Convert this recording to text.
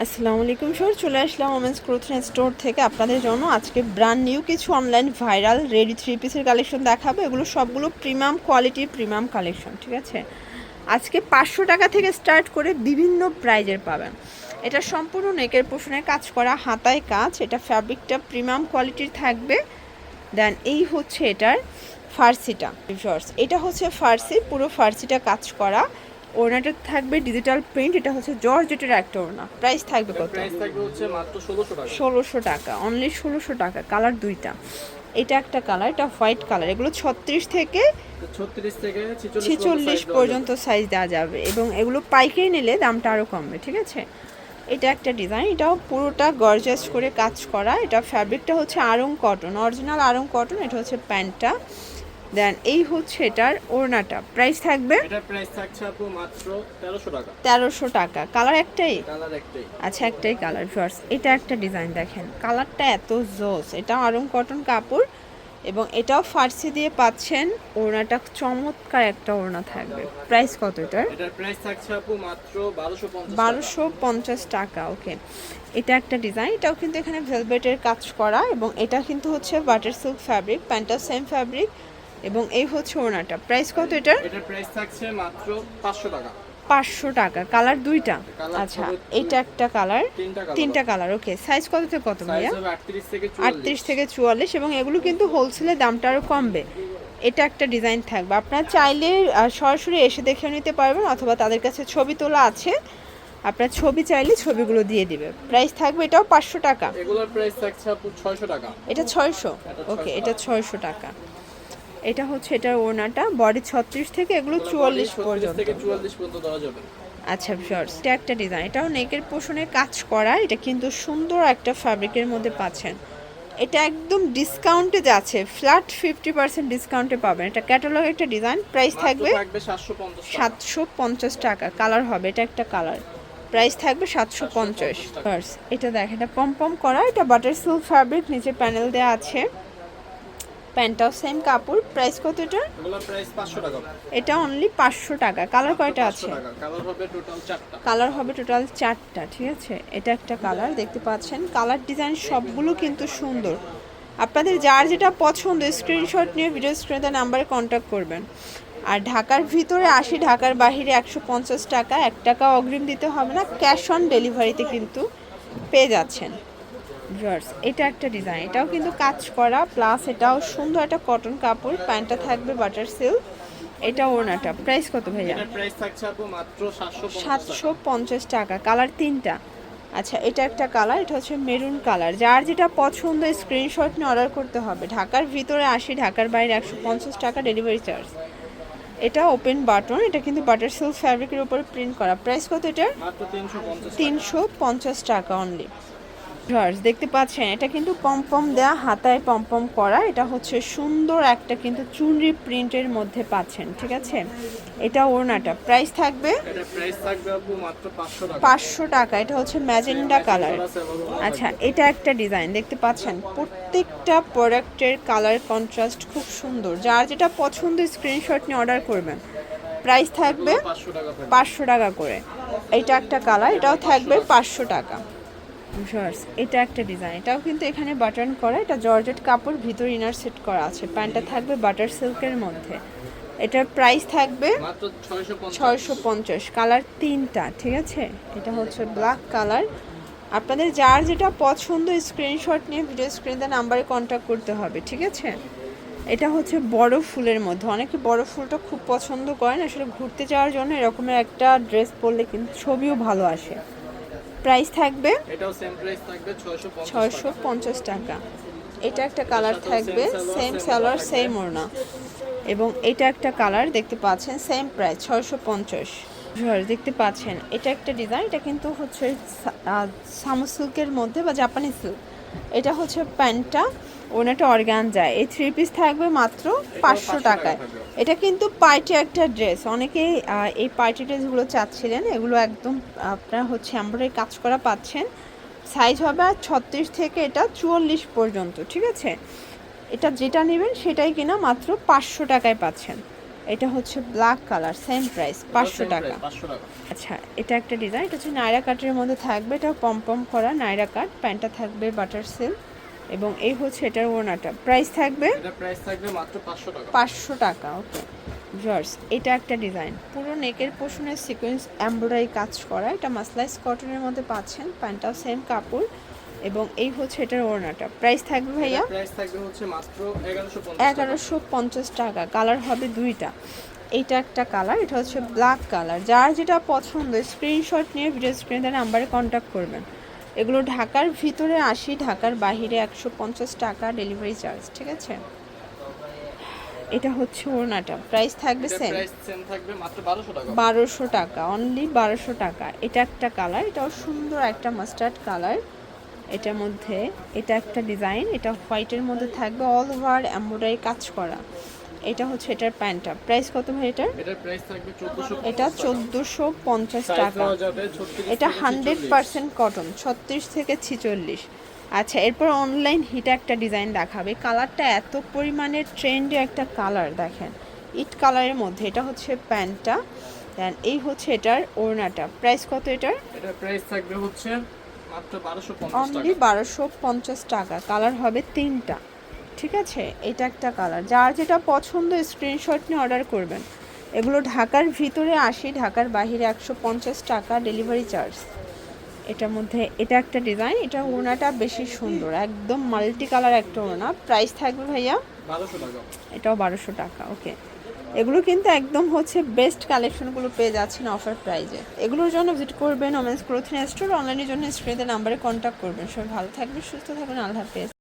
আসসালামু আলাইকুম স্যার, চলে আসলাম ওমেন্স ক্লোথিং স্টোর থেকে আপনাদের জন্য আজকে ব্র্যান্ড নিউ কিছু অনলাইন ভাইরাল রেডি থ্রি পিসের কালেকশন দেখাবো। এগুলো সবগুলো প্রিমিয়াম কোয়ালিটির প্রিমিয়াম কালেকশন, ঠিক আছে। আজকে 500 টাকা থেকে স্টার্ট করে বিভিন্ন প্রাইজের পাবেন। এটা সম্পূর্ণ নেকের পোষণে কাজ করা, হাতায় কাজ, এটা ফ্যাব্রিকটা প্রিমিয়াম কোয়ালিটির থাকবে। দেন এই হচ্ছে এটার ফার্সিটা, এটা হচ্ছে ফার্সি, পুরো ফার্সিটা কাজ করা। ওড়নাটা থাকবে ডিজিটাল প্রিন্ট, এটা হচ্ছে জর্জেটের একটা ওড়না। প্রাইস থাকবে কত? প্রাইস থাকবে হচ্ছে মাত্র 1600 টাকা। 1600 টাকা, অনলি 1600 টাকা। কালার দুইটা, এটা একটা কালার, এটা হোয়াইট কালার। এগুলো 36 থেকে 46 পর্যন্ত সাইজ দেওয়া যাবে এবং এগুলো পাইকারি নিলে দামটা আরও কমবে, ঠিক আছে। এটা একটা ডিজাইন, এটাও পুরোটা গর্জাস করে কাজ করা। এটা ফ্যাব্রিকটা হচ্ছে আড়ং কটন, অরিজিনাল আড়ং কটন। এটা হচ্ছে প্যান্টটা। দেন এই হচ্ছে এটার ওড়নাটা। প্রাইস থাকবে, এটার প্রাইস থাকছে আপু মাত্র 1300 টাকা। 1300 টাকা। কালার একটাই? কালার একটাই। আচ্ছা, একটাই কালার। ফার্স্ট এটা একটা ডিজাইন, দেখেন কালারটা এত জোস। এটা আড়ং কটন কাপড় এবং এটাও ফার্সি দিয়ে পাচ্ছেন। ওড়নাটা চমৎকার একটা ওড়না থাকবে। প্রাইস কত এটার? এটার প্রাইস থাকছে আপু মাত্র 1250 টাকা। 1250 টাকা, ওকে। এটা একটা ডিজাইন, এটাও কিন্তু এখানে ভেলভেটের কাজ করা এবং এটা কিন্তু হচ্ছে বাটার সিল্ক ফ্যাব্রিক, প্যান্টটা সেম ফ্যাব্রিক এবং এই হচ্ছে ওড়নাটা। প্রাইস কত এটার? এটার প্রাইস থাকছে মাত্র 500 টাকা। 500 টাকা। কালার দুইটা? কালার আচ্ছা, হবে এটা একটা কালার, তিনটা কালার। কালার, ওকে। সাইজ কত থেকে কত ভাইয়া? সাইজ হবে 38 থেকে 44। 38 থেকে 44 এবং এগুলো কিন্তু হোলসেলের দামটা আরও কমবে। এটা একটা ডিজাইন থাকবে, আপনারা চাইলে সরাসরি এসে দেখে নিতে পারবেন অথবা তাদের কাছে ছবি তোলা আছে, আপনার ছবি চাইলে ছবিগুলো দিয়ে দিবে। প্রাইস থাকবে এটাও 500 টাকা। এগুলোর প্রাইস থাকছে আপু 600 টাকা। এটা 600, ওকে। এটা 600 টাকা। এটা হচ্ছে এটার ওড়নাটা, বডি 36 থেকে এগুলো 44 পর্যন্ত। থেকে 44 পর্যন্ত দেওয়া যাবে। আচ্ছা ভিউয়ার্স, এটা একটা ডিজাইন, এটাও নেকের পোষণে কাজ করা। এটা কিন্তু সুন্দর একটা ফ্যাব্রিকের মধ্যে পাচ্ছেন। এটা একদম ডিসকাউন্টে যাচ্ছে, ফ্ল্যাট 50% ডিসকাউন্টে পাবেন। এটা ক্যাটালগ একটা ডিজাইন। প্রাইস থাকবে 750 টাকা। কালার হবে, এটা একটা কালার। প্রাইস থাকবে 750। এটা দেখেন, এটা পম করা, এটা বাটার সিল্ক ফ্যাব্রিক, নিচে প্যানেল দেওয়া আছে। প্যান্টটাও সেম কাপড়। প্রাইস কত এটা? এগুলোর প্রাইস 500 টাকা। এটা অনলি 500 টাকা। কালার কয়টা আছে? কালার হবে টোটাল 4টা। কালার হবে টোটাল 4টা, ঠিক আছে। এটা একটা কালার, দেখতে পাচ্ছেন। কালার ডিজাইন সবগুলো কিন্তু সুন্দর। আপনাদের যার যেটা পছন্দ স্ক্রিনশট নিয়ে ভিডিও স্ক্রিনে নাম্বারে কন্ট্যাক্ট করবেন। আর ঢাকার ভিতরে 80, ঢাকার বাহিরে 150 টাকা। 1 টাকা অগ্রিম দিতে হবে না, ক্যাশ অন ডেলিভারিতে কিন্তু পেয়ে যাচ্ছেন। ভিউয়ার্স, এটা একটা ডিজাইন, এটাও কিন্তু কাজ করা, প্লাস এটাও সুন্দর একটা কটন কাপড়। প্যান্টটা থাকবে বাটার সিল্ক। এটা ওড়নাটা। প্রাইস কত ভাইয়া? এটার প্রাইস থাকছে আপু মাত্র 750 টাকা। কালার তিনটা। আচ্ছা, এটা একটা কালার, এটা হচ্ছে মেরুন কালার। যার যেটা পছন্দ স্ক্রিনশট নিয়ে অর্ডার করতে হবে। ঢাকার ভিতরে 80, ঢাকার বাইরে 150 টাকা ডেলিভারি চার্জ। এটা ওপেন বাটন, এটা কিন্তু বাটার সিল্ক ফ্যাব্রিকের উপরে প্রিন্ট করা। প্রাইস কত এটার? মাত্র 350 টাকা অনলি। ভিউয়ার্স, দেখতে পাচ্ছেন এটা কিন্তু পম দেয়া, হাতায় পম করা। এটা হচ্ছে সুন্দর একটা কিন্তু চুনরি প্রিন্টের মধ্যে পাচ্ছেন, ঠিক আছে। এটা ওড়নাটা। প্রাইস থাকবে? এটা প্রাইস থাকবে আপু মাত্র 500 টাকা। 500 টাকা। এটা হচ্ছে ম্যাজেন্ডা কালার। আচ্ছা, এটা একটা ডিজাইন, দেখতে পাচ্ছেন প্রত্যেকটা প্রোডাক্টের কালার কন্ট্রাস্ট খুব সুন্দর। যার যেটা পছন্দ স্ক্রিনশট নিয়ে অর্ডার করবেন। প্রাইস থাকবে 500 টাকা করে। এটা একটা কালার, এটাও থাকবে 500 টাকা। এটা একটা ডিজাইন, এটাও কিন্তু এখানে বাটন করা। এটা জর্জেট কাপড়, ভিতর ইনার সেট করা আছে। প্যান্টটা থাকবে বাটার সিল্কের মধ্যে। এটার প্রাইস থাকবে মাত্র 650। কালার তিনটা, ঠিক আছে। এটা হচ্ছে ব্ল্যাক কালার। আপনাদের যার যেটা পছন্দ স্ক্রিনশট নিয়ে ভিডিও স্ক্রিনে নাম্বারে কন্ট্যাক্ট করতে হবে, ঠিক আছে। এটা হচ্ছে বড় ফুলের মধ্যে, অনেকে বড় ফুলটা খুব পছন্দ করেন। আসলে ঘুরতে যাওয়ার জন্য এরকমের একটা ড্রেস পরলে কিন্তু ছবিও ভালো আসে। প্রাইস থাকবে, এটাও সেম প্রাইস থাকবে 650 টাকা। এটা একটা কালার থাকবে, সেম সালোয়ার সেম ওড়না এবং এটা একটা কালার, দেখতে পাচ্ছেন সেম প্রাইস 650। দেখতে পাচ্ছেন এটা একটা ডিজাইন, এটা কিন্তু হচ্ছে সামু সিল্কের মধ্যে বা জাপানি সিল্ক। এটা হচ্ছে প্যান্টটা, ওনাটা অর্গানজা। এই 3 পিস থাকবে মাত্র 500 টাকায়। এটা কিন্তু পার্টি একটা ড্রেস, অনেকেই এই পার্টি ড্রেসগুলো চাচ্ছিলেন। এগুলো একদম আপনারা হচ্ছে এমব্রয়ডারি কাজ করা পাচ্ছেন। সাইজ হবে আর 36 থেকে এটা 44 পর্যন্ত, ঠিক আছে। এটা যেটা নেবেন সেটাই কিনা মাত্র 500 টাকায় পাচ্ছেন। এটা হচ্ছে ব্ল্যাক কালার, সেম প্রাইস 500 টাকা। 500 টাকা। আচ্ছা, এটা একটা ডিজাইন, এটা হচ্ছে নাইরা কাটের মধ্যে থাকবে, এটা পম করা নাইরা কাট, প্যান্টটা থাকবে বাটার সিল্ক এবং এই হচ্ছে এটার ওড়নাটা। প্রাইস থাকবে এটা প্রাইস থাকবে মাত্র 500 টাকা। 500 টাকা। ওকে ভিউয়ার্স, এটা একটা ডিজাইন, পুরো নেকের পোর্শনে সিকোয়েন্স এমব্রয়ডারি কাজ করা, এটা মাসলাইস কটনের মধ্যে পাচ্ছেন, প্যান্টটাও সেম কাপড় এবং এই হচ্ছে এটার ওড়নাটা। প্রাইস থাকবে ভাইয়া প্রাইস থাকবে হচ্ছে মাত্র 1150 টাকা। কালার হবে দুইটা, এইটা একটা কালার, এটা হচ্ছে ব্ল্যাক কালার। যার যেটা পছন্দ স্ক্রিনশট নিয়ে ভিডিও স্ক্রিনে নাম্বারে কন্ট্যাক্ট করবেন। এগুলো ঢাকার ভিতরে 80, ঢাকার বাহিরে 150 টাকা ডেলিভারি চার্জ, ঠিক আছে। এটা হচ্ছে ওড়নাটা, প্রাইস থাকবে সেম, প্রাইস সেম থাকবে মাত্র 1200 টাকা। 1200 টাকা, অনলি 1200 টাকা। এটা একটা কালার, এটাও সুন্দর একটা মাস্টার্ড কালার, এটার মধ্যে এটা একটা ডিজাইন, এটা হোয়াইটের মধ্যে থাকবে, অল ওভার এমব্রয়ডারি কাজ করা। এটা হচ্ছে এটার প্যান্টটা। প্রাইস কত ভাই এটার? এটার প্রাইস থাকবে 1450 এটা 1450 টাকা। এটা 100% কটন, 36 থেকে 46। আচ্ছা, এরপর অনলাইন হিট একটা ডিজাইন দেখাবে, কালারটা এত পরিমাণে ট্রেন্ডি একটা কালার, দেখেন ইট কালারের মধ্যে। এটা হচ্ছে প্যান্টটা, দেন এই হচ্ছে এটার ওড়নাটা। প্রাইস কত এটার? এটার প্রাইস থাকবে হচ্ছে মাত্র 1250 অনলি টাকা। 1250 টাকা। কালার হবে তিনটা, ঠিক আছে। এটা একটা কালার, যার যেটা পছন্দ স্ক্রিনশট নিয়ে অর্ডার করবেন। এগুলো ঢাকার ভিতরে 80, ঢাকার বাইরে 150 টাকা ডেলিভারি চার্জ। এটার মধ্যে এটা একটা ডিজাইন, এটা ওড়নাটা বেশি সুন্দর, একদম মাল্টি কালার একটা ওড়না। প্রাইস থাকবে ভাইয়া 1200 টাকা। এটাও 1200 টাকা। ওকে, এগুলো কিন্তু একদম হচ্ছে বেস্ট কালেকশনগুলো পেয়ে যাচ্ছেন অফার প্রাইজে। এগুলোর জন্য ভিজিট করবেন ওমেন্স ক্লোথিং স্টোর, অনলাইনের জন্য স্ক্রিনে নাম্বারে কন্ট্যাক্ট করবেন। সবাই ভালো থাকবেন, সুস্থ থাকবেন, আল্লাহ হাফেজ।